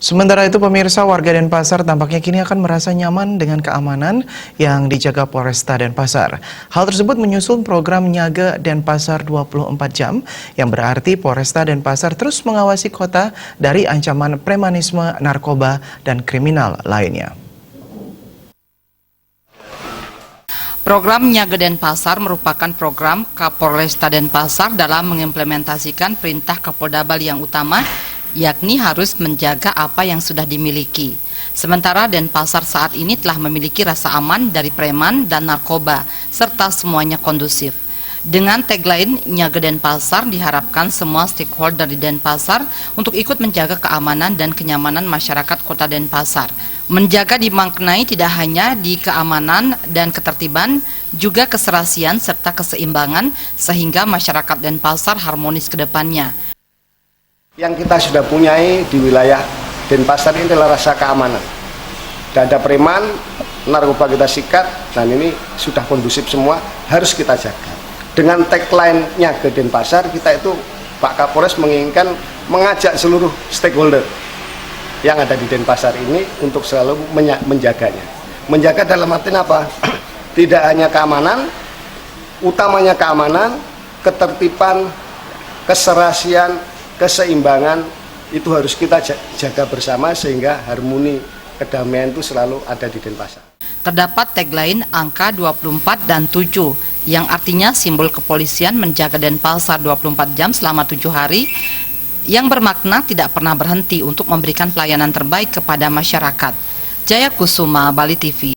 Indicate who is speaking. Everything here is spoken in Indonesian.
Speaker 1: Sementara itu pemirsa, warga Denpasar tampaknya kini akan merasa nyaman dengan keamanan yang dijaga Polresta Denpasar. Hal tersebut menyusul program Nyaga Denpasar 24 jam yang berarti Polresta Denpasar terus mengawasi kota dari ancaman premanisme, narkoba, dan kriminal lainnya.
Speaker 2: Program Nyaga Denpasar merupakan program Kapolresta Denpasar dalam mengimplementasikan perintah Kapolda Bali yang utama, yakni harus menjaga apa yang sudah dimiliki. Sementara Denpasar saat ini telah memiliki rasa aman dari preman dan narkoba, serta semuanya kondusif. Dengan tagline Nyaga Denpasar, diharapkan semua stakeholder di Denpasar untuk ikut menjaga keamanan dan kenyamanan masyarakat kota Denpasar. Menjaga dimaknai tidak hanya di keamanan dan ketertiban, juga keserasian serta keseimbangan, sehingga masyarakat Denpasar harmonis ke depannya.
Speaker 3: Yang kita sudah punyai di wilayah Denpasar ini adalah rasa keamanan. Tidak ada preman, narkoba kita sikat, dan ini sudah kondusif semua, harus kita jaga. Dengan tagline-nya ke Denpasar, kita itu Pak Kapolres menginginkan mengajak seluruh stakeholder yang ada di Denpasar ini untuk selalu menjaganya. Menjaga dalam arti apa? Tidak hanya keamanan, utamanya keamanan, ketertiban, keserasian, keseimbangan itu harus kita jaga bersama sehingga harmoni kedamaian itu selalu ada di Denpasar.
Speaker 2: Terdapat tagline angka 24 dan 7 yang artinya simbol kepolisian menjaga Denpasar 24 jam selama 7 hari yang bermakna tidak pernah berhenti untuk memberikan pelayanan terbaik kepada masyarakat. Jaya Kusuma, Bali TV.